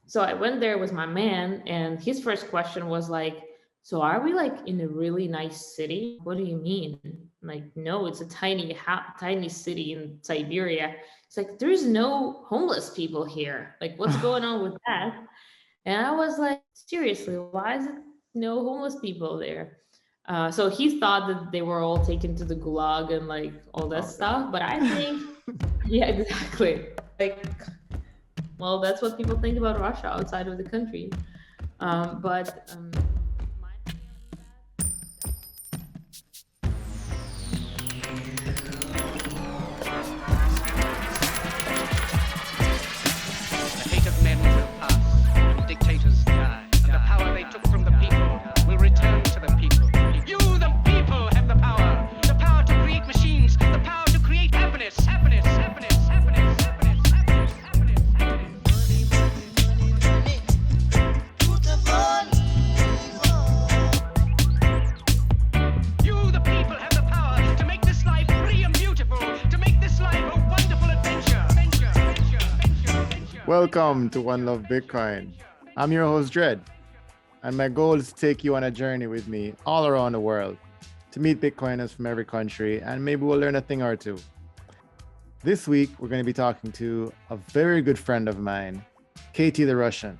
So I went there with my man, and his first question was like, "So are we like in a really nice city? What do you mean?" I'm like, no, it's a tiny city in Siberia. It's like there's no homeless people here. Like, what's going on with that? And I was like, seriously, why is it no homeless people there? So he thought that they were all taken to the gulag and like all that stuff. But I think, yeah, exactly. Like, well, that's what people think about Russia outside of the country. But The hate of men will pass, and dictators die, and the power they took from the people will return to the people. You, the people, have the power to create machines, the power to create happiness, happiness, happiness, happiness, happiness, happiness, happiness, happiness. You, the people, have the power to make this life free and beautiful, to make this life a wonderful adventure. Welcome to One Love Bitcoin. I'm your host, Dred, and my goal is to take you on a journey with me all around the world to meet Bitcoiners from every country, and maybe we'll learn a thing or two. This week, we're going to be talking to a very good friend of mine, KatietheRussian.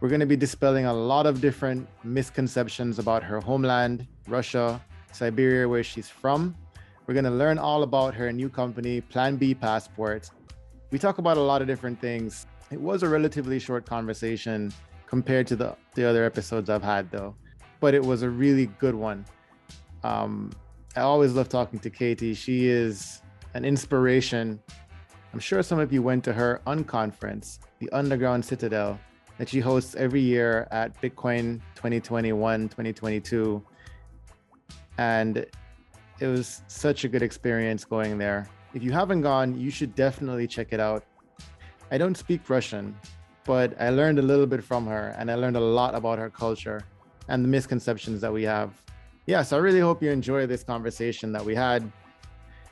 We're going to be dispelling a lot of different misconceptions about her homeland, Russia, Siberia, where she's from. We're going to learn all about her new company, PlanBPassport. We talk about a lot of different things. It was a relatively short conversation compared to the other episodes I've had, though, but it was a really good one. I always love talking to Katie. She is an inspiration. I'm sure some of you went to her unconference, the Underground Citadel, that she hosts every year at Bitcoin 2021, 2022. And it was such a good experience going there. If you haven't gone, you should definitely check it out. I don't speak Russian, but I learned a little bit from her, and I learned a lot about her culture and the misconceptions that we have. Yeah, so I really hope you enjoy this conversation that we had.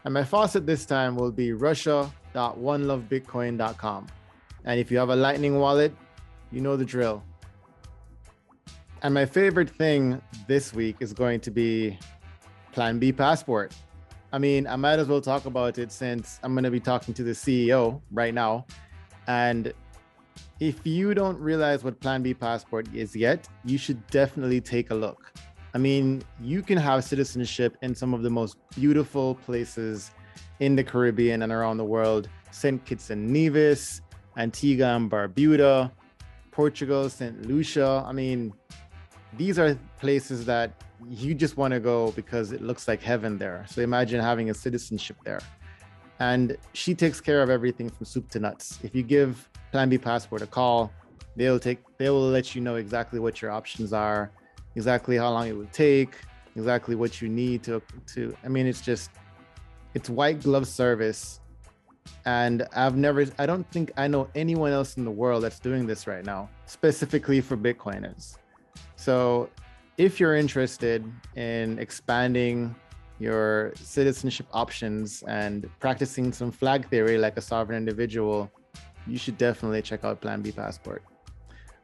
And my faucet this time will be russia.onelovebitcoin.com. And if you have a Lightning wallet, you know the drill. And my favorite thing this week is going to be PlanBPassport. I mean, I might as well talk about it since I'm going to be talking to the CEO right now. And if you don't realize what PlanBPassport is yet, you should definitely take a look. I mean, you can have citizenship in some of the most beautiful places in the Caribbean and around the world. St. Kitts and Nevis, Antigua and Barbuda, Portugal, St. Lucia. I mean, these are places that you just want to go because it looks like heaven there. So imagine having a citizenship there. And she takes care of everything from soup to nuts. If you give PlanBPassport a call, they will let you know exactly what your options are, exactly how long it would take, exactly what you need to I mean, it's white glove service. And I don't think I know anyone else in the world that's doing this right now, specifically for Bitcoiners. So if you're interested in expanding your citizenship options and practicing some flag theory like a sovereign individual, you should definitely check out PlanBPassport.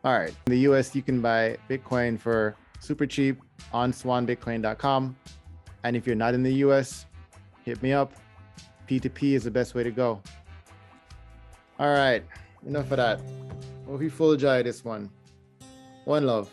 All right, in the US, you can buy Bitcoin for super cheap on swanbitcoin.com. And if you're not in the US, hit me up. P2P is the best way to go. All right, enough of that. Hope you Fulljoy this one. One love.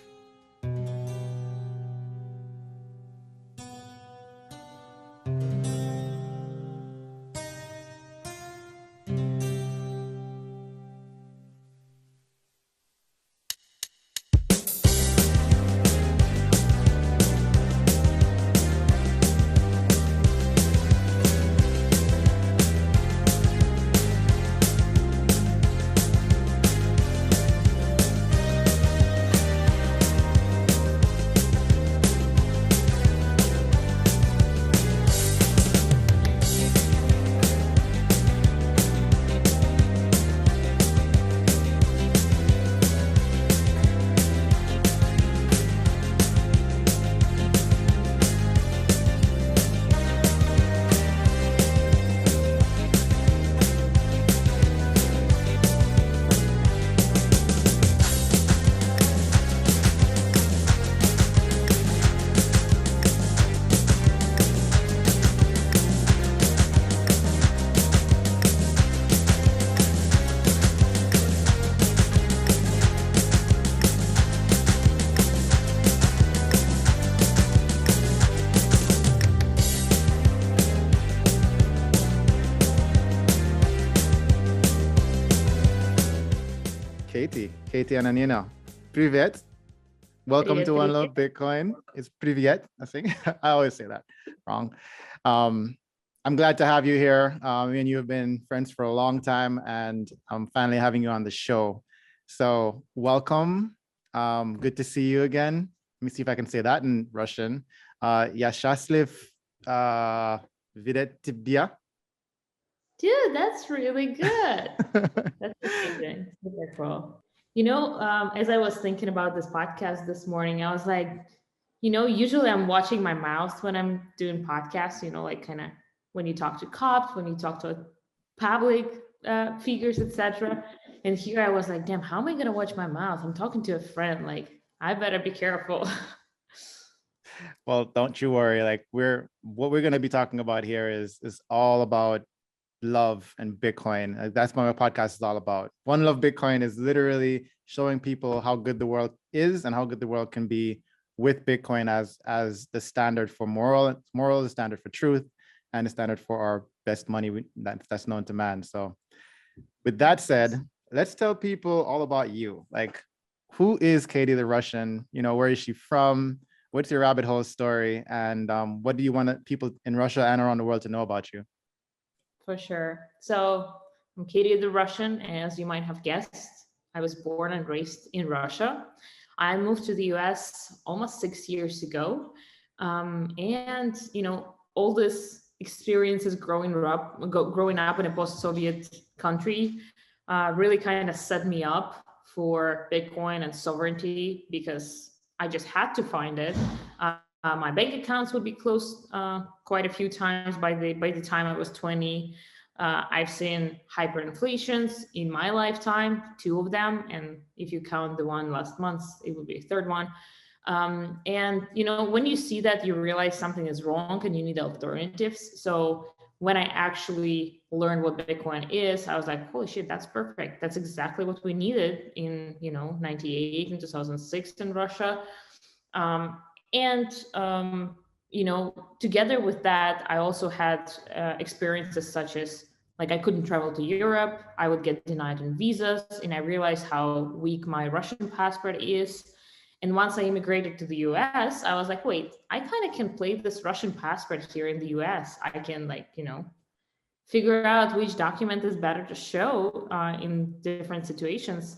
Katie Ananina. Privet. Welcome Привет, to One привет. Love Bitcoin. It's Privet, I think. I always say that wrong. I'm glad to have you here. Me and you have been friends for a long time, and I'm finally having you on the show. So welcome. Good to see you again. Let me see if I can say that in Russian. Я счастлив видеть тебя. Dude, that's really good. That's amazing. Super cool. As I was thinking about this podcast this morning, I was like, usually I'm watching my mouth when I'm doing podcasts, like kind of when you talk to cops, when you talk to public figures, etc. And here I was like, damn, how am I going to watch my mouth? I'm talking to a friend. Like, I better be careful. Well, don't you worry. Like what we're going to be talking about here is all about love and Bitcoin. That's what my podcast is all about. One Love Bitcoin is literally showing people how good the world is and how good the world can be with Bitcoin as the standard for moral, the standard for truth, and the standard for our best money that's known to man. So with that said, let's tell people all about you. Like, who is Katie the Russian? Where is she from? What's your rabbit hole story? And what do you want people in Russia and around the world to know about you? For sure. So I'm Katie the Russian, as you might have guessed. I was born and raised in Russia. I moved to the US almost 6 years ago. And, all this experiences growing up in a post-Soviet country really kind of set me up for Bitcoin and sovereignty because I just had to find it. My bank accounts would be closed quite a few times by the time I was 20. I've seen hyperinflations in my lifetime, 2 of them, and if you count the one last month, it would be a third one. And when you see that, you realize something is wrong and you need alternatives. So when I actually learned what Bitcoin is, I was like, holy shit, that's perfect. That's exactly what we needed in 98 and 2006 in Russia. Together with that, I also had experiences such as, like, I couldn't travel to Europe, I would get denied on visas, and I realized how weak my Russian passport is. And once I immigrated to the US, I was like, wait, I kind of can play this Russian passport here in the US. I can, figure out which document is better to show in different situations.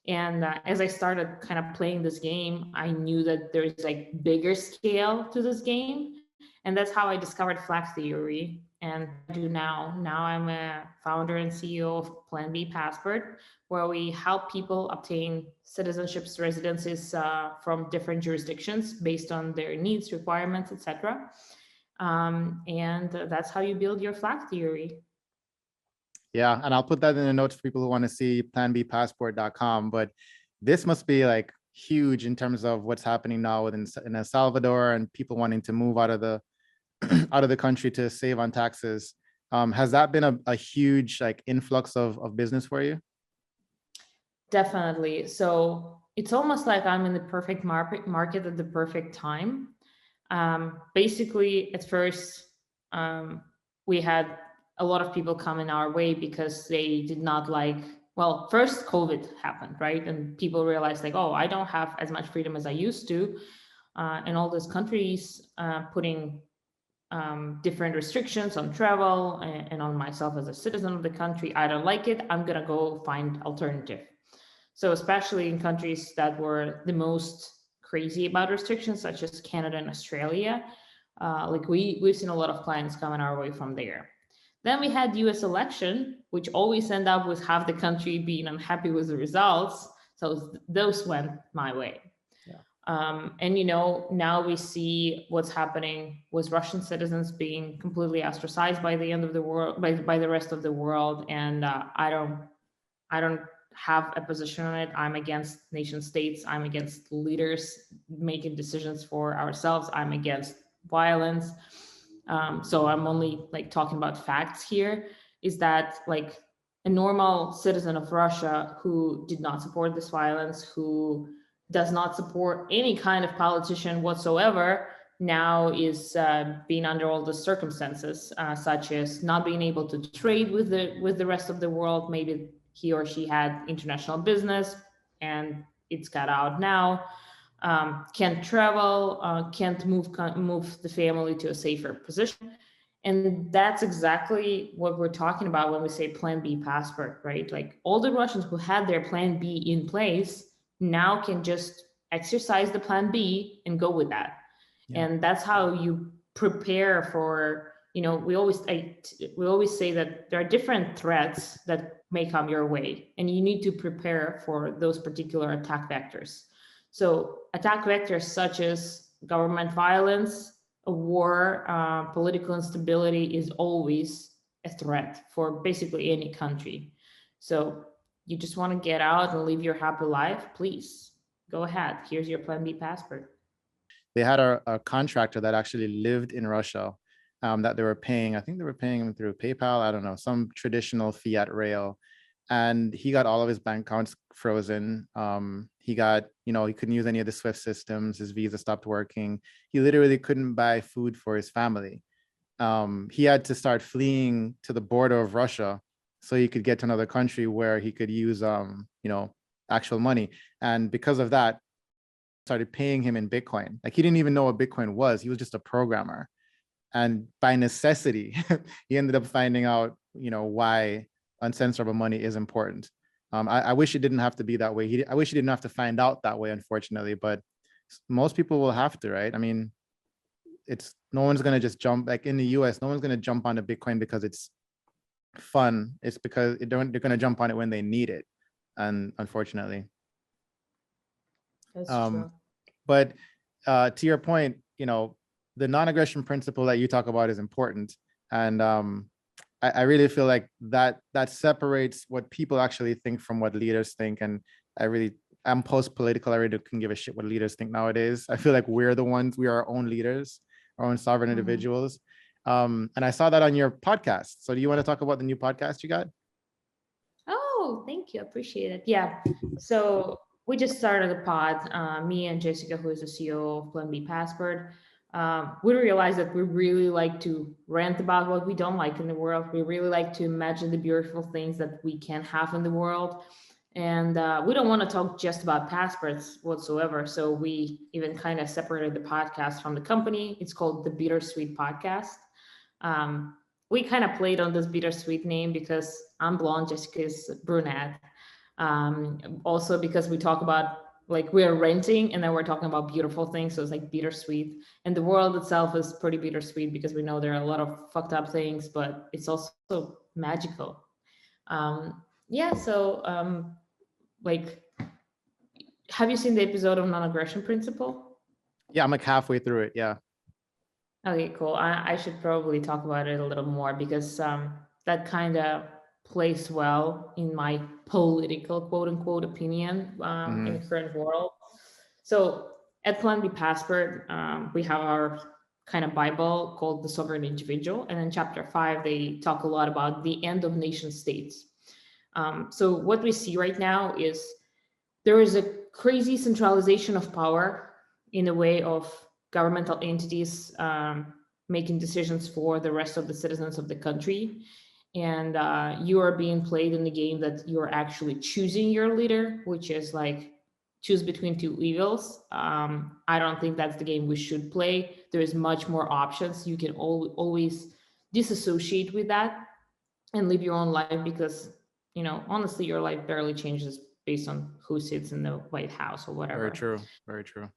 And as I started kind of playing this game, I knew that there's bigger scale to this game. And that's how I discovered flag theory. And I do now. Now I'm a founder and CEO of PlanBPassport, where we help people obtain citizenships, residencies from different jurisdictions based on their needs, requirements, etc. And that's how you build your flag theory. Yeah, and I'll put that in the notes for people who want to see PlanBPassport.com. But this must be huge in terms of what's happening now in El Salvador and people wanting to move out of the out of the country to save on taxes. Has that been a huge influx of business for you? Definitely. So it's almost like I'm in the perfect market at the perfect time. Basically, at first, we had a lot of people coming our way because they did not first COVID happened, right? And people realized oh, I don't have as much freedom as I used to. And all those countries putting different restrictions on travel and on myself as a citizen of the country. I don't like it. I'm going to go find alternative. So especially in countries that were the most crazy about restrictions, such as Canada and Australia, we've seen a lot of clients coming our way from there. Then we had US election, which always end up with half the country being unhappy with the results. So those went my way. Yeah. Now we see what's happening with Russian citizens being completely ostracized by the end of the world, by the rest of the world. And I don't have a position on it. I'm against nation states. I'm against leaders making decisions for ourselves. I'm against violence. So I'm only talking about facts here, is that a normal citizen of Russia who did not support this violence, who does not support any kind of politician whatsoever, now is being under all the circumstances, such as not being able to trade with the rest of the world. Maybe he or she had international business and it's got out now, can't travel, can't move the family to a safer position. And that's exactly what we're talking about when we say Plan B passport, right? Like all the Russians who had their Plan B in place now can just exercise the Plan B and go with that. Yeah. And that's how you prepare for, we always say that there are different threats that may come your way, and you need to prepare for those particular attack vectors. So attack vectors such as government violence, a war, political instability is always a threat for basically any country. So you just want to get out and live your happy life, please go ahead. Here's your Plan B passport. They had a contractor that actually lived in Russia, that they were paying. I think they were paying him through PayPal. I don't know, some traditional fiat rail. And he got all of his bank accounts frozen. He got, he couldn't use any of the SWIFT systems. His visa stopped working. He literally couldn't buy food for his family. He had to start fleeing to the border of Russia so he could get to another country where he could use, actual money. And because of that, started paying him in Bitcoin. Like he didn't even know what Bitcoin was. He was just a programmer. And by necessity, he ended up finding out, why uncensorable money is important. I wish it didn't have to be that way. I wish he didn't have to find out that way, unfortunately, but most people will have to, right? I mean, no one's going to just jump, like in the US, no one's going to jump onto Bitcoin because it's fun. It's because they're going to jump on it when they need it. And unfortunately. That's true. But to your point, the non-aggression principle that you talk about is important. And I really feel like that separates what people actually think from what leaders think. And I'm post-political. I really couldn't give a shit what leaders think nowadays. I feel like we are our own leaders, our own sovereign individuals. And I saw that on your podcast. So do you want to talk about the new podcast you got? Oh, thank you. I appreciate it. Yeah. So we just started a pod, me and Jessica, who is the CEO of PlanBPassport. We realized that we really like to rant about what we don't like in the world. We really like to imagine the beautiful things that we can have in the world. And we don't want to talk just about passports whatsoever. So we even kind of separated the podcast from the company. It's called the Bittersweet Podcast. We kind of played on this bittersweet name because I'm blonde, Jessica's brunette. Also because we talk about, like, we're renting and then we're talking about beautiful things. So it's like bittersweet. And the world itself is pretty bittersweet because we know there are a lot of fucked up things, but it's also magical. Like, have you seen the episode of Non-Aggression Principle? Yeah, I'm like halfway through it. Yeah. Okay, cool. I should probably talk about it a little more because that kind of plays well in my political, quote unquote, opinion in the current world. So at PlanBPassport, we have our kind of Bible called the Sovereign Individual. And in chapter 5, they talk a lot about the end of nation states. So what we see right now is there is a crazy centralization of power in the way of governmental entities making decisions for the rest of the citizens of the country. And you are being played in the game that you're actually choosing your leader, which is like choose between two evils. I don't think that's the game we should play. There is much more options. You can always disassociate with that and live your own life because, honestly, your life barely changes based on who sits in the White House or whatever. Very true. Very true.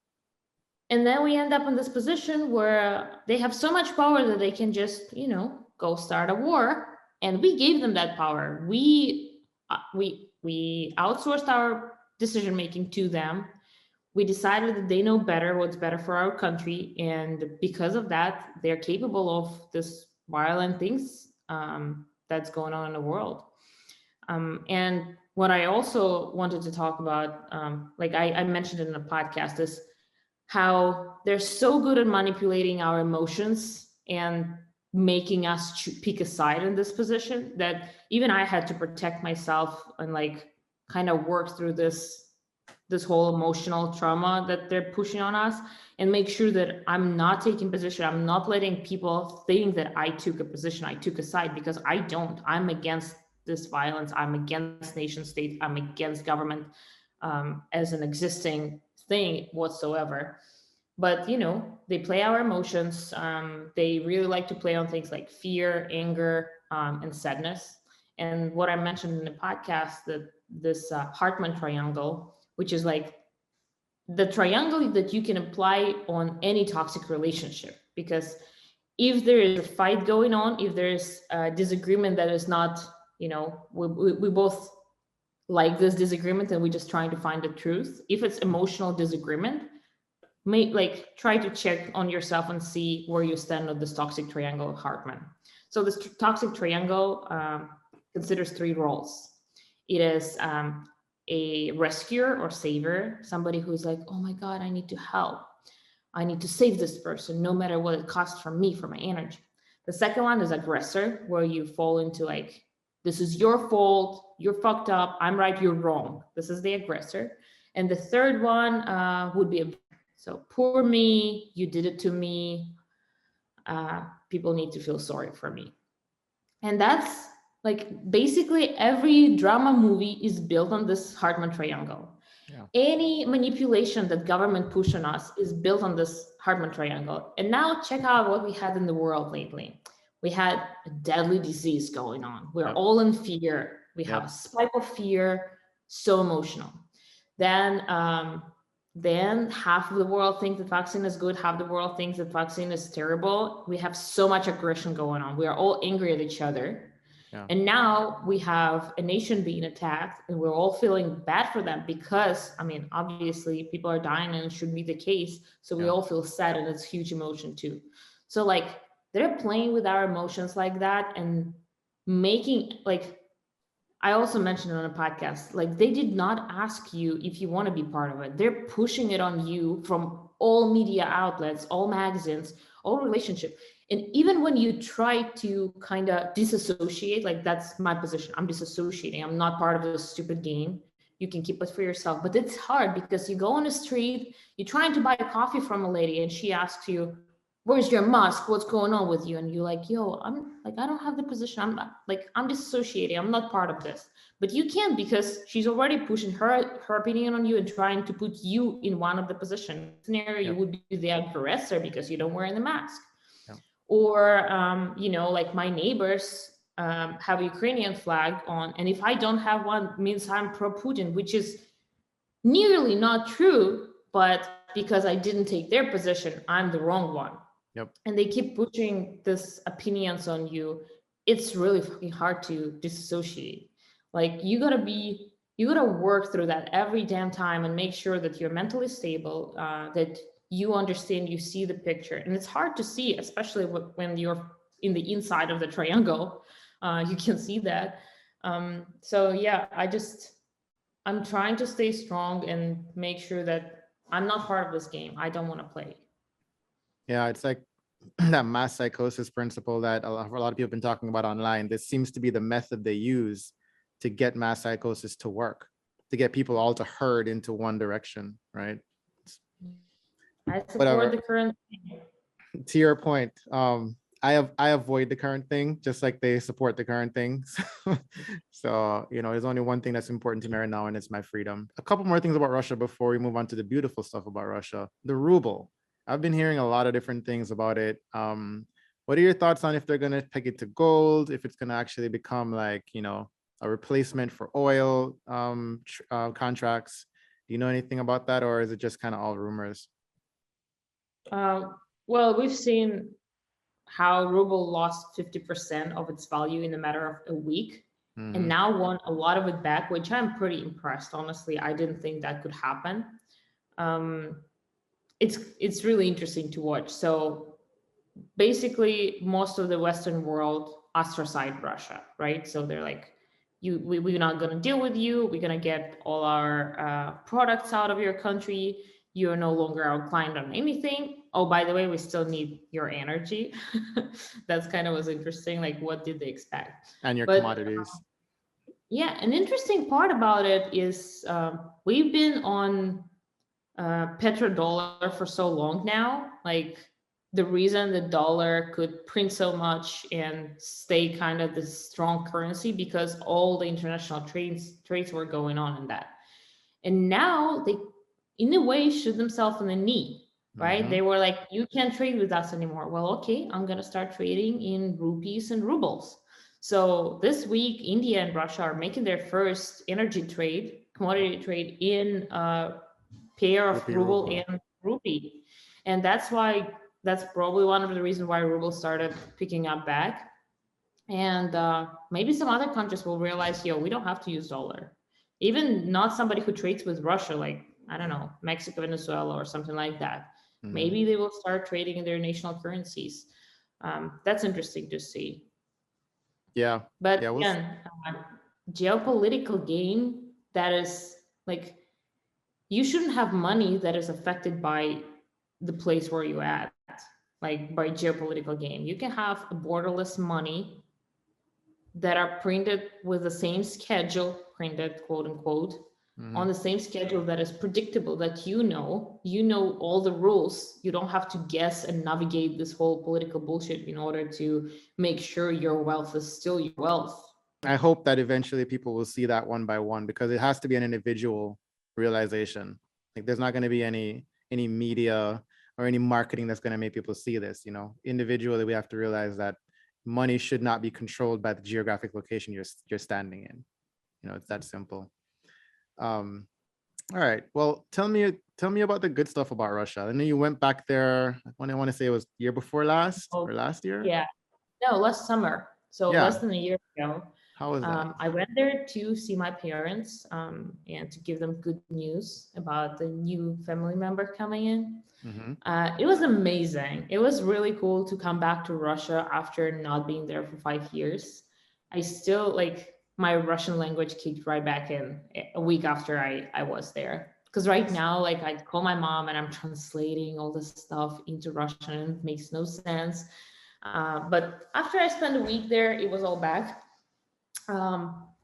And then we end up in this position where they have so much power that they can just, go start a war. And we gave them that power. We outsourced our decision making to them. We decided that they know better what's better for our country, and because of that, they're capable of this violent things that's going on in the world. And what I also wanted to talk about, like I mentioned in the podcast, is how they're so good at manipulating our emotions and making us pick a side in this position that even I had to protect myself and like kind of work through this whole emotional trauma that they're pushing on us and make sure that I'm not taking position. I'm not letting people think that I took a position, I took a side, because I don't. I'm against this violence. I'm against nation state. I'm against government as an existing thing whatsoever. But they play our emotions. They really like to play on things like fear, anger, and sadness. And what I mentioned in the podcast, that this Hartman triangle, which is like the triangle that you can apply on any toxic relationship. Because if there is a fight going on, if there's a disagreement that is not, we both like this disagreement and we're just trying to find the truth. If it's emotional disagreement, try to check on yourself and see where you stand on this toxic triangle of Hartman. So this toxic triangle considers three roles. It is a rescuer or savior, somebody who's like, oh my God, I need to help. I need to save this person, no matter what it costs from me, for my energy. The second one is aggressor, where you fall into like, this is your fault, you're fucked up, I'm right, you're wrong. This is the aggressor. And the third one would be a, so poor me, you did it to me. People need to feel sorry for me. And that's like basically every drama movie is built on this Hartman triangle. Yeah. Any manipulation that government push on us is built on this Hartman triangle. And now check out what we had in the world lately. We had a deadly disease going on. We're all in fear. We have a spike of fear, so emotional. Then half of the world thinks that vaccine is good, half the world thinks that vaccine is terrible. We have so much aggression going on. We are all angry at each other. Yeah. And now we have a nation being attacked and we're all feeling bad for them because, I mean, obviously people are dying and it should be the case. So we all feel sad and it's huge emotion too. So like they're playing with our emotions like that and making like, I also mentioned on a podcast, like they did not ask you if you want to be part of it. They're pushing it on you from all media outlets, all magazines, all relationship. And even when you try to kind of disassociate, like that's my position, I'm disassociating, I'm not part of this stupid game. You can keep it for yourself, but it's hard because you go on the street, you're trying to buy a coffee from a lady and she asks you, where's your mask? What's going on with you? And you're like, yo, I'm like, I don't have the position. I'm not, like, I'm disassociating. I'm not part of this. But you can't because she's already pushing her opinion on you and trying to put you in one of the position scenario. You would be the aggressor because you don't wear the mask. Or, like my neighbors have a Ukrainian flag on. And if I don't have one, means I'm pro-Putin, which is nearly not true. But because I didn't take their position, I'm the wrong one. Yep. And they keep pushing this opinions on you. It's really fucking hard to disassociate. Like you gotta work through that every damn time and make sure that you're mentally stable, that you understand, you see the picture. And it's hard to see, especially when you're in the inside of the triangle, you can see that. So yeah, I'm trying to stay strong and make sure that I'm not part of this game. I don't want to play. Yeah, it's like that mass psychosis principle that a lot of people have been talking about online. This seems to be the method they use to get mass psychosis to work, to get people all to herd into one direction, right? I support the current thing. To your point, I avoid the current thing, just like they support the current thing. So, there's only one thing that's important to me right now, and it's my freedom. A couple more things about Russia before we move on to the beautiful stuff about Russia. The ruble. I've been hearing a lot of different things about it. What are your thoughts on if they're going to peg it to gold, if it's going to actually become like, a replacement for oil contracts? Do you know anything about that, or is it just kind of all rumors? Well, we've seen how ruble lost 50% of its value in a matter of a week, and now won a lot of it back, which I'm pretty impressed. Honestly, I didn't think that could happen. It's really interesting to watch. So basically, most of the Western world ostracized Russia, right? So they're like, we're not going to deal with you. We're going to get all our products out of your country. You're no longer our client on anything. Oh, by the way, we still need your energy. That's kind of was interesting. Like, what did they expect? And your commodities. Yeah, an interesting part about it is we've been on petrodollar for so long now. Like, the reason the dollar could print so much and stay kind of the strong currency because all the international trades were going on in that. And now they, in a way, shoot themselves in the knee, right? Mm-hmm. They were like, you can't trade with us anymore. Well, okay, I'm going to start trading in rupees and rubles. So this week, India and Russia are making their first energy trade, commodity trade in pair of Rupee ruble ruble. and rupee. And that's probably one of the reasons why ruble started picking up back. And maybe some other countries will realize, yo, we don't have to use dollar. Even not somebody who trades with Russia, like, I don't know, Mexico, Venezuela, or something like that. Mm-hmm. Maybe they will start trading in their national currencies. That's interesting to see. Yeah. But Yeah. again, geopolitical game that is like, you shouldn't have money that is affected by the place where you're at, like by geopolitical game. You can have a borderless money that are printed with the same schedule, printed quote unquote, Mm-hmm. on the same schedule that is predictable, that you know all the rules. You don't have to guess and navigate this whole political bullshit in order to make sure your wealth is still your wealth. I hope that eventually people will see that one by one, because it has to be an individual realization. Like there's not going to be any media or any marketing that's going to make people see this. Individually, we have to realize that money should not be controlled by the geographic location you're standing in. It's that simple. All right. Well, tell me about the good stuff about Russia. I know you went back there. I want to say it was year before last Oh, or last year. yeah. No, last summer. So less Yeah. than a year ago. How was that? I went there to see my parents and to give them good news about the new family member coming in. Mm-hmm. It was amazing. It was really cool to come back to Russia after not being there for 5 years. I still like my Russian language kicked right back in a week after I was there. Because right now, like I call my mom and I'm translating all this stuff into Russian and it makes no sense. But after I spent a week there, it was all back.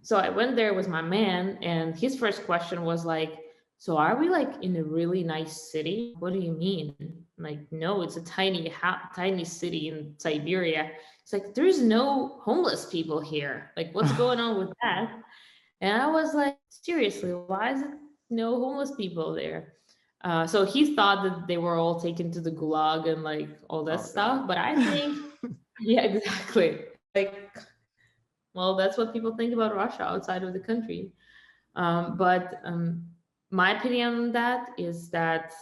So I went there with my man, and his first question was like, so are we like in a really nice city? What do you mean? I'm like, no, it's a tiny city in Siberia. It's like, there's no homeless people here. Like, what's going on with that? And I was like, seriously, why is it no homeless people there? So he thought that they were all taken to the gulag and like all that stuff. But I think, yeah, exactly. Like, well, that's what people think about Russia outside of the country. But my opinion on that is that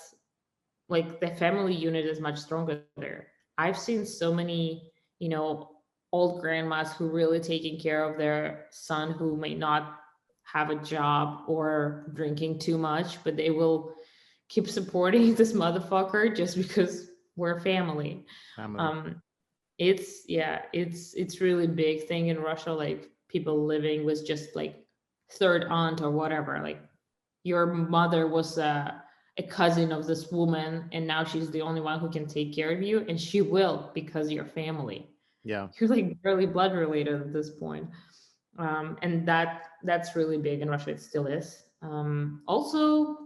like the family unit is much stronger there. I've seen so many, old grandmas who really taking care of their son who may not have a job or drinking too much, but they will keep supporting this motherfucker just because we're family. Family. It's really big thing in Russia, like people living with just like third aunt or whatever. Like your mother was a cousin of this woman and now she's the only one who can take care of you, and she will because you're family. Yeah. You're like barely blood related at this point. And that's really big in Russia. It still is. Also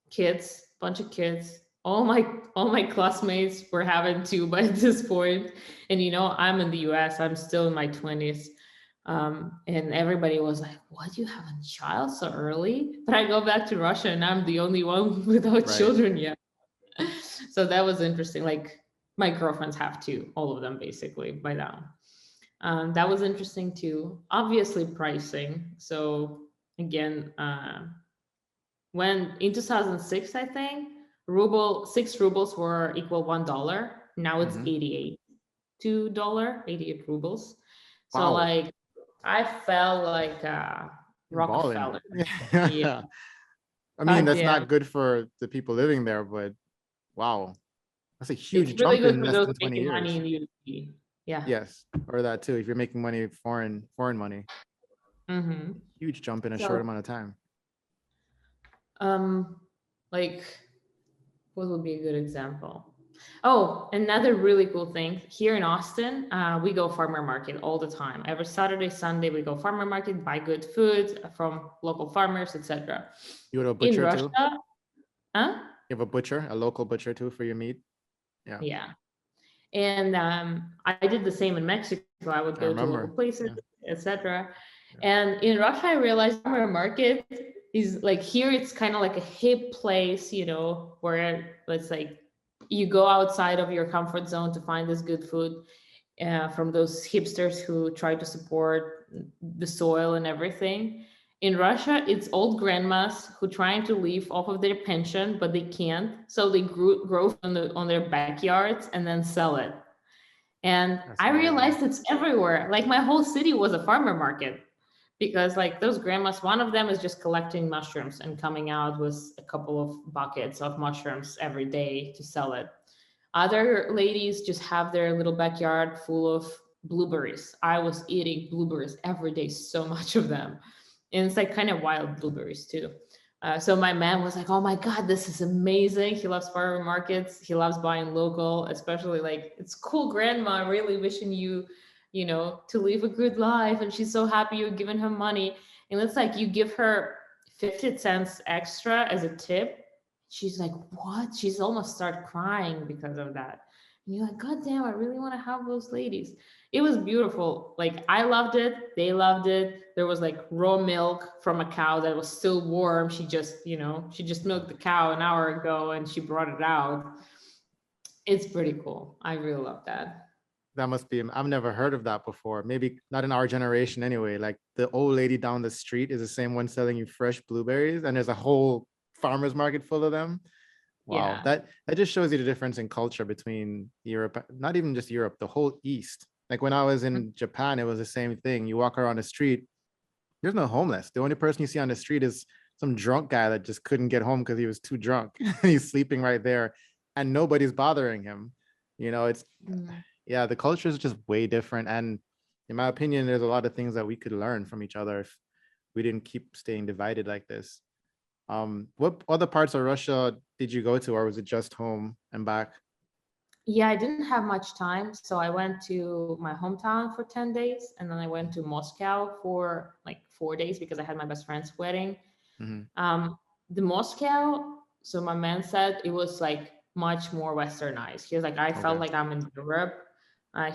kids, bunch of kids. All my classmates were having two by this point. And I'm in the US, I'm still in my 20s. And everybody was like, what, you have a child so early? But I go back to Russia and I'm the only one without children yet. So that was interesting. Like my girlfriends have two, all of them basically by now. That was interesting too. Obviously pricing. So again, when in 2006, I think, 6 rubles were equal $1. Now it's Mhm. 88 $2, 88 rubles. So Wow. like I felt like You're balling. Rockefeller. Yeah. Yeah. I mean, that's Yeah. not good for the people living there, but wow. That's a huge It's really jump good in for less those than 20 making money years. in the USD. Yeah. Yes, or that too. If you're making money, foreign money, Mm-hmm. huge jump in a So, short amount of time. like, what would be a good example? Oh, another really cool thing here in Austin, we go farmer market all the time. Every Saturday, Sunday, we go farmer market, buy good food from local farmers, etc. You go to a In butcher Russia, too? huh? You have a butcher, a local butcher too for your meat? Yeah, Yeah. And I did the same in Mexico. I would I go to local remember. places, Yeah, etc. yeah. And in Russia, I realized farmer market is like, here it's kind of like a hip place, where it's like you go outside of your comfort zone to find this good food, from those hipsters who try to support the soil and everything. In Russia, it's old grandmas who trying to live off of their pension, but they can't. So they grow on their backyards and then sell it. And That's I amazing. realized it's everywhere. Like my whole city was a farmer market, because like those grandmas, one of them is just collecting mushrooms and coming out with a couple of buckets of mushrooms every day to sell it. Other ladies just have their little backyard full of blueberries. I was eating blueberries every day, so much of them. And it's like kind of wild blueberries too. So my man was like, "Oh my God, this is amazing." He loves farmer markets. He loves buying local, especially like, it's cool grandma really wishing you, to live a good life. And she's so happy you're giving her money. And it's like you give her 50 cents extra as a tip. She's like, "What?" She's almost start crying because of that. And you're like, "God damn, I really want to have those ladies." It was beautiful. Like I loved it. They loved it. There was like raw milk from a cow that was still warm. She just milked the cow an hour ago and she brought it out. It's pretty cool. I really love that. That must be, I've never heard of that before. Maybe not in our generation anyway. Like the old lady down the street is the same one selling you fresh blueberries, and there's a whole farmer's market full of them. Wow, Yeah. that just shows you the difference in culture between Europe, not even just Europe, the whole East. Like when I was in Japan, it was the same thing. You walk around the street, there's no homeless. The only person you see on the street is some drunk guy that just couldn't get home because he was too drunk. He's sleeping right there, and nobody's bothering him. It's, Mm. yeah, the culture is just way different. And in my opinion, there's a lot of things that we could learn from each other if we didn't keep staying divided like this. What other parts of Russia did you go to, or was it just home and back? Yeah, I didn't have much time. So I went to my hometown for 10 days, and then I went to Moscow for like 4 days because I had my best friend's wedding. Hmm. The Moscow, so my man said it was like much more westernized. He was like, I felt Okay. like I'm in Europe.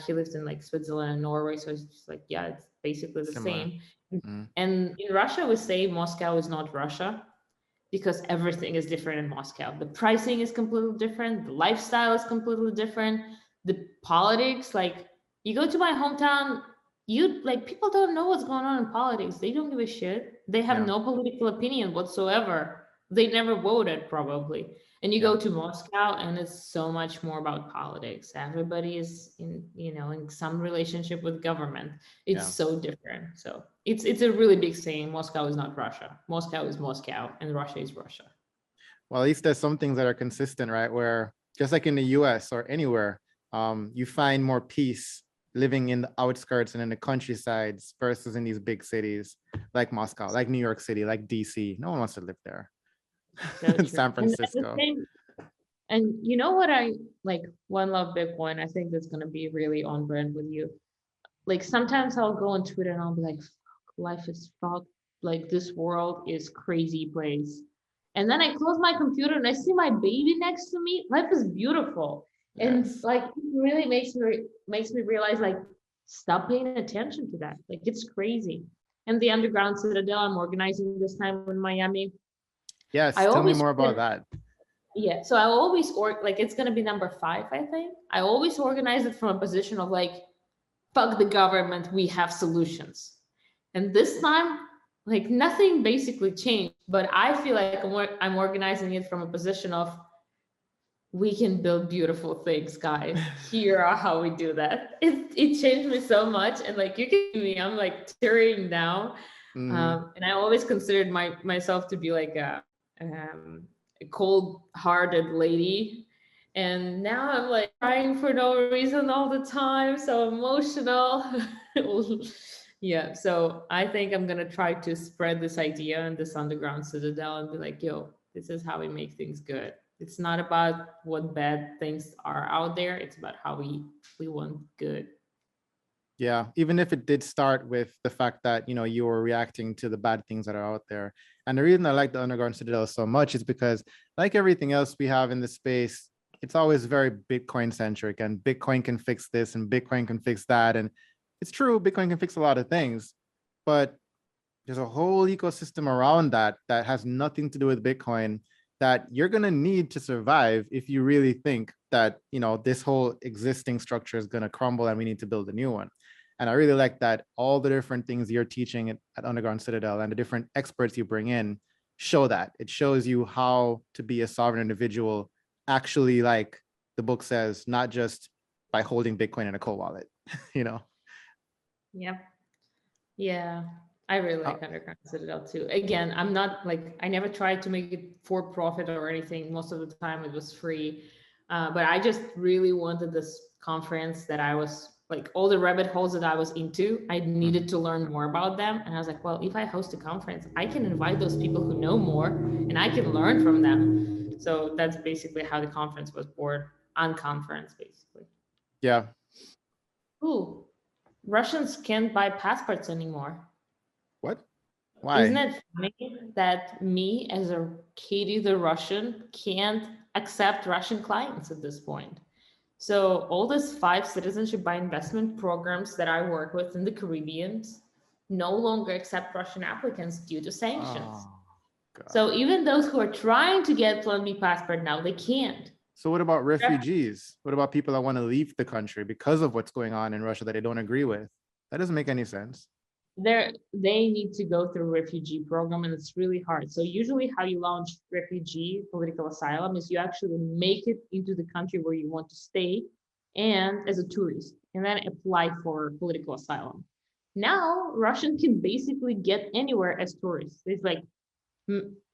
He lives in like Switzerland and Norway, so it's just like, yeah, it's basically the Similar. same. Mm. And in Russia, we say Moscow is not Russia because everything is different in Moscow. The pricing is completely different. The lifestyle is completely different. The politics, like you go to my hometown, you like people don't know what's going on in politics. They don't give a shit. They have Yeah. no political opinion whatsoever. They never voted probably. And you Yeah. go to Moscow and it's so much more about politics. Everybody is in some relationship with government. It's Yeah. so different. So it's a really big saying. Moscow is not Russia. Moscow is Moscow, and Russia is Russia. Well, at least there's some things that are consistent, right? Where just like in the US or anywhere, you find more peace living in the outskirts and in the countrysides versus in these big cities like Moscow, like New York City, like DC. No one wants to live there. So true. San And the Francisco. same. And you know what I like? One love Bitcoin. I think that's gonna be really on brand with you. Like sometimes I'll go on Twitter and I'll be like, "Fuck, life is fucked. Like this world is crazy place." And then I close my computer and I see my baby next to me. Life is beautiful. And Yes. like it really makes me realize like stop paying attention to that. Like it's crazy. And the underground citadel I'm organizing this time in Miami. I Yes. Tell me always more about that. yeah, so I always like it's gonna be number 5, I think. I always organize it from a position of like, fuck the government, we have solutions. And this time, like nothing basically changed, but I feel like I'm organizing it from a position of we can build beautiful things, guys. Here are how we do that. It changed me so much, and like you can see me, I'm like tearing now. Hmm. And I always considered myself to be like a cold-hearted lady, and now I'm like crying for no reason all the time, so emotional. Yeah, so I think I'm gonna try to spread this idea in this underground citadel and be like, yo, this is how we make things good. It's not about what bad things are out there, it's about how we want good. Yeah, even if it did start with the fact that you were reacting to the bad things that are out there. And the reason I like the underground citadel so much is because, like everything else we have in the space, it's always very Bitcoin centric, and Bitcoin can fix this and Bitcoin can fix that. And it's true, Bitcoin can fix a lot of things, but there's a whole ecosystem around that that has nothing to do with Bitcoin that you're going to need to survive if you really think that, this whole existing structure is going to crumble and we need to build a new one. And I really like that all the different things you're teaching at Underground Citadel and the different experts you bring in show that. It shows you how to be a sovereign individual, actually, like the book says, not just by holding Bitcoin in a cold wallet, Yep. Yeah. I really like Underground Citadel too. Again, I'm not like, I never tried to make it for profit or anything. Most of the time it was free. But I just really wanted this conference that I was like, all the rabbit holes that I was into, I needed to learn more about them. And I was like, well, if I host a conference, I can invite those people who know more and I can learn from them. So that's basically how the conference was born, unconference basically. Yeah. Ooh, Russians can't buy passports anymore. What? Why? Isn't it funny that me as a Katie the Russian can't accept Russian clients at this point? So all these 5 citizenship by investment programs that I work with in the Caribbean no longer accept Russian applicants due to sanctions. So even those who are trying to get PlanBPassport now, they can't. So what about refugees? What about people that want to leave the country because of what's going on in Russia that they don't agree with? That doesn't make any sense. They need to go through a refugee program, and it's really hard. So usually how you launch refugee political asylum is you actually make it into the country where you want to stay and as a tourist, and then apply for political asylum. Now Russians can basically get anywhere as tourists. It's like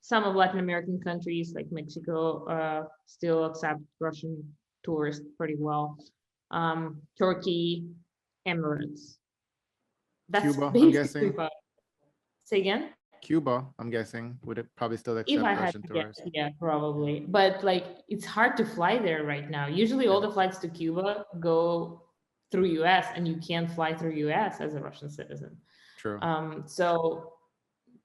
some of Latin American countries like Mexico still accept Russian tourists pretty well. Turkey, Emirates. That's Cuba, I'm guessing. Say again? Cuba, I'm guessing, would it probably still accept If I Russian had to tourists? guess, yeah, probably. But like, it's hard to fly there right now. Usually all the flights to Cuba go through US, and you can't fly through US as a Russian citizen. True. So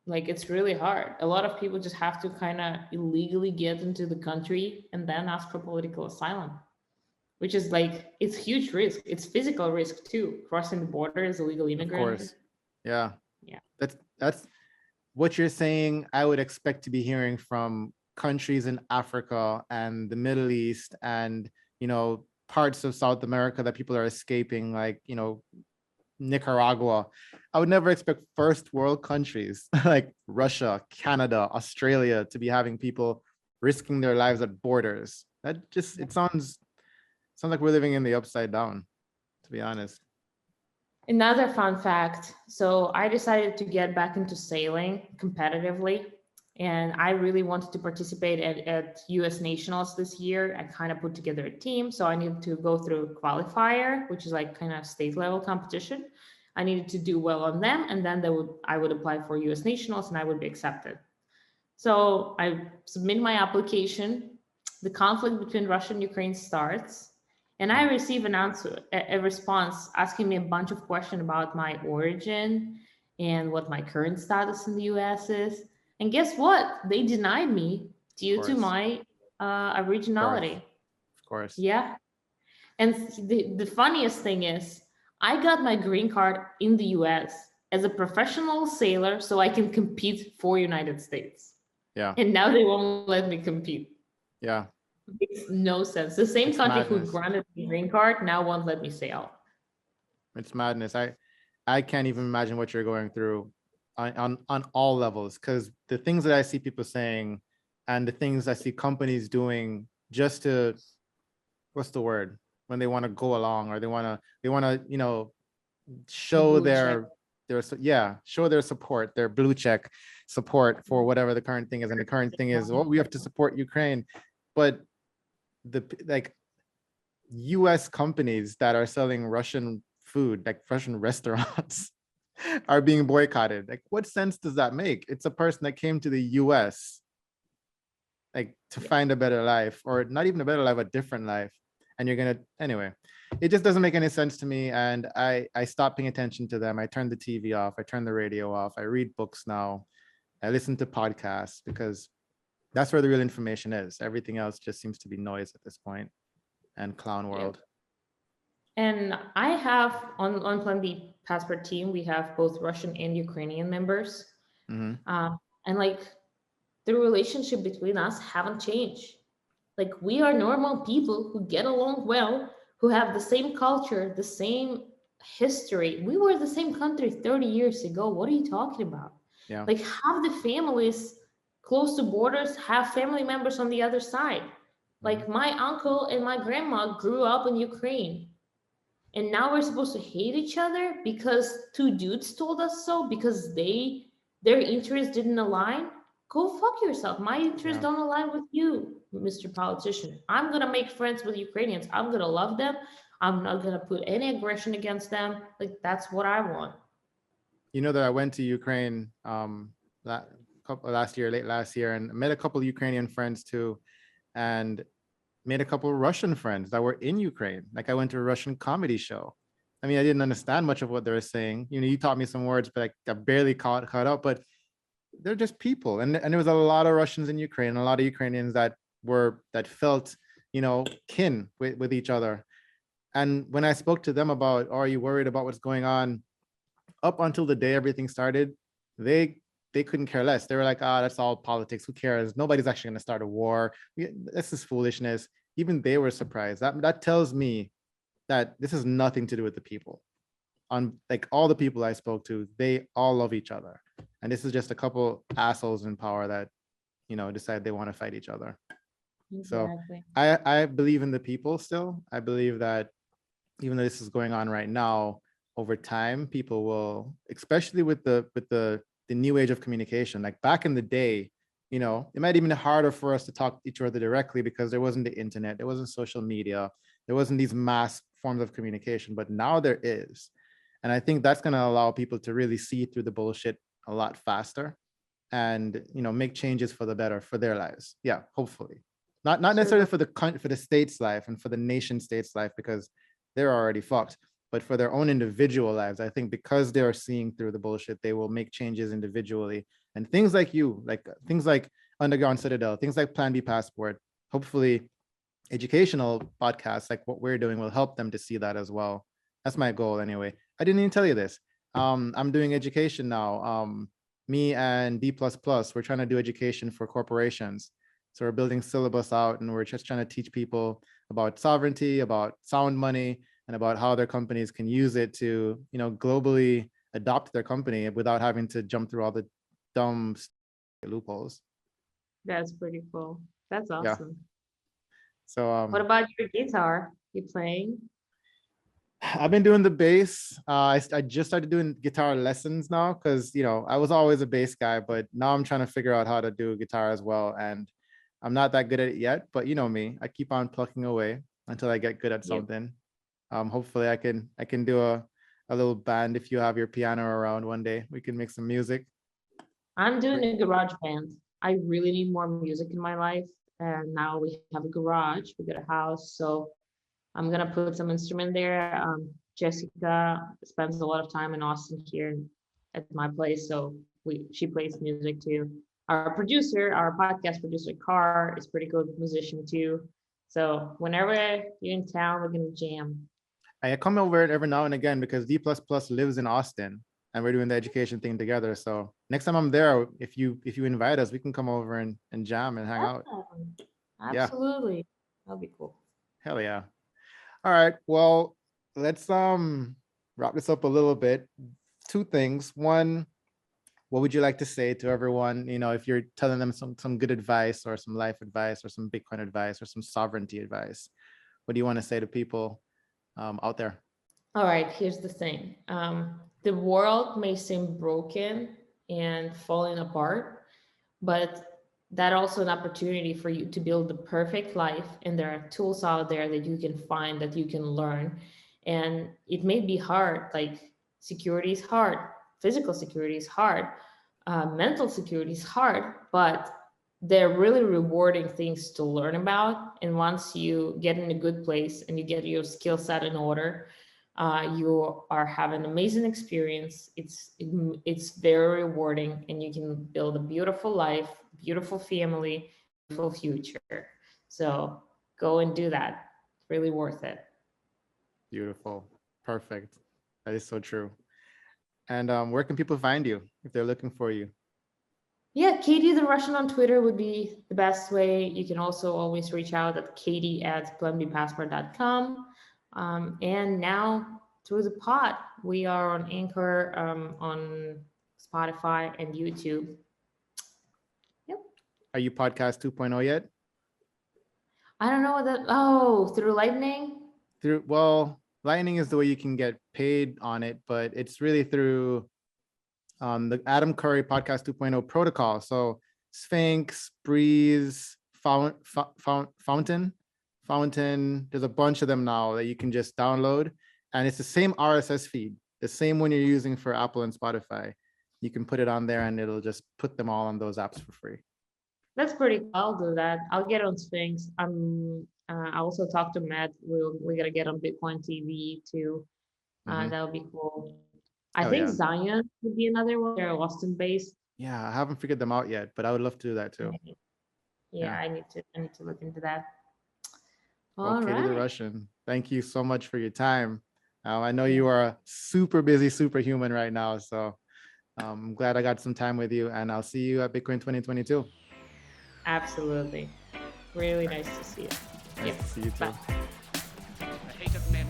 like, it's really hard. A lot of people just have to kind of illegally get into the country and then ask for political asylum, which is like, it's huge risk. It's physical risk too. Crossing the border as a legal immigrant. Of course. Yeah. Yeah. That's what you're saying. I would expect to be hearing from countries in Africa and the Middle East and, parts of South America that people are escaping, like, Nicaragua. I would never expect first world countries like Russia, Canada, Australia to be having people risking their lives at borders. That just, it sounds like we're living in the upside down, to be honest. Another fun fact. So I decided to get back into sailing competitively, and I really wanted to participate at US Nationals this year. I kind of put together a team. So I needed to go through a qualifier, which is like kind of state level competition. I needed to do well on them, and then I would apply for US Nationals and I would be accepted. So I submit my application. The conflict between Russia and Ukraine starts. And I receive a response asking me a bunch of questions about my origin and what my current status in the US is. And guess what? They denied me due to my originality. Of course. Yeah. And the funniest thing is, I got my green card in the US as a professional sailor so I can compete for United States. Yeah. And now they won't let me compete. Yeah. Makes no sense. The same country who granted me green card now won't let me sail. It's madness. I can't even imagine what you're going through on all levels, because the things that I see people saying and the things I see companies doing just to, what's the word, when they want to go along or they want to show show their support, their blue check support for whatever the current thing is. And the current thing is, we have to support Ukraine. But US companies that are selling Russian food, like Russian restaurants, are being boycotted. Like, what sense does that make? It's a person that came to the US to find a better life, or not even a better life, a different life. And anyway, it just doesn't make any sense to me. And I stopped paying attention to them. I turned the TV off. I turned the radio off. I read books now. I listen to podcasts because That's where the real information is. Everything else just seems to be noise at this point, and clown Yeah. world. And I have on Plan B Passport team, we have both Russian and Ukrainian members. Hmm. And like the relationship between us haven't changed. Like we are normal people who get along well, who have the same culture, the same history. We were the same country 30 years ago. What are you talking about? Yeah. Like half the families close to borders have family members on the other side. Mhm. Like my uncle and my grandma grew up in Ukraine. And now we're supposed to hate each other because two dudes told us so, because their interests didn't align. Go fuck yourself. My interests Yeah. don't align with you, Mr. Politician. I'm gonna make friends with Ukrainians. I'm gonna love them. I'm not gonna put any aggression against them. Like that's what I want. You know that I went to Ukraine last year, late last year, and met a couple of Ukrainian friends too, and made a couple of Russian friends that were in Ukraine. Like I went to a Russian comedy show. I mean, I didn't understand much of what they were saying. You know, you taught me some words, but I barely caught up. But they're just people, and there was a lot of Russians in Ukraine, a lot of Ukrainians that felt, kin with each other. And when I spoke to them about, are you worried about what's going on, up until the day everything started, they couldn't care less. They were like, that's all politics. Who cares? Nobody's actually going to start a war. This is foolishness. Even they were surprised. That tells me that this has nothing to do with the people. On like all the people I spoke to, they all love each other. And this is just a couple assholes in power that, decide they want to fight each other. So Exactly. I believe in the people still. I believe that even though this is going on right now, over time, people will, especially with the new age of communication, like back in the day, it might even be harder for us to talk to each other directly because there wasn't the internet, there wasn't social media, there wasn't these mass forms of communication, but now there is. And I think that's going to allow people to really see through the bullshit a lot faster and, make changes for the better for their lives. Yeah, hopefully. Not necessarily for the state's life and for the nation state's life, because they're already fucked, but for their own individual lives. I think because they're seeing through the bullshit, they will make changes individually. And things like things like Underground Citadel, things like Plan B Passport, hopefully educational podcasts like what we're doing will help them to see that as well. That's my goal anyway. I didn't even tell you this. I'm doing education now. Me and D++, we're trying to do education for corporations. So we're building syllabus out and we're just trying to teach people about sovereignty, about sound money, and about how their companies can use it to, globally adopt their company without having to jump through all the dumb loopholes. That's pretty cool. That's Yeah. awesome. So What about your guitar? You playing? I've been doing the bass. I just started doing guitar lessons now because, I was always a bass guy, but now I'm trying to figure out how to do guitar as well. And I'm not that good at it yet, but you know me, I keep on plucking away until I get good at Yep. something. Hopefully I can do a little band. If you have your piano around one day, we can make some music. I'm doing a garage band. I really need more music in my life. And now we have a garage, we got a house. So I'm gonna put some instrument there. Jessica spends a lot of time in Austin here at my place. So she plays music too. Our producer, our podcast producer, Car, is pretty good musician too. So whenever you're in town, we're gonna jam. I come over every now and again because D++ lives in Austin and we're doing the education thing together. So next time I'm there, if you invite us, we can come over and jam and hang out. Yeah. Absolutely. That'll be cool. Hell yeah. All right. Well, let's wrap this up a little bit. Two things. One, what would you like to say to everyone? If you're telling them some good advice or some life advice or some Bitcoin advice or some sovereignty advice, what do you want to say to people out there? All right, here's the thing. The world may seem broken and falling apart, but that also an opportunity for you to build the perfect life. And there are tools out there that you can find, that you can learn. And it may be hard, like security is hard, physical security is hard, mental security is hard, but they're really rewarding things to learn about. And once you get in a good place and you get your skill set in order, you are having an amazing experience. It's very rewarding, and you can build a beautiful life, beautiful family, beautiful future. So go and do that. It's really worth it. Beautiful. Perfect. That is so true. And where can people find you if they're looking for you? Yeah, Katie the Russian on Twitter would be the best way. You can also always reach out at katie@planbpassport.com. And now through the pod, we are on Anchor, on Spotify and YouTube. Yep. Are you podcast 2.0 yet? I don't know what that. Oh, through Lightning. Well, Lightning is the way you can get paid on it, but it's really through the Adam Curry Podcast 2.0 protocol. So Sphinx, Breeze, Fountain. There's a bunch of them now that you can just download, and it's the same RSS feed, the same one you're using for Apple and Spotify. You can put it on there, and it'll just put them all on those apps for free. That's pretty cool. I'll do that. I'll get on Sphinx. I also talked to Matt. We're gonna get on Bitcoin TV too. That would be cool. I think Zion would be another one. They're Austin based. Yeah, I haven't figured them out yet, but I would love to do that too. Yeah. I need to look into that. Well, Katie the Russian, thank you so much for your time. I know you are a super busy superhuman right now, so I'm glad I got some time with you, and I'll see you at Bitcoin 2022. Absolutely. Really nice to see you. Nice to see you too. The hate of men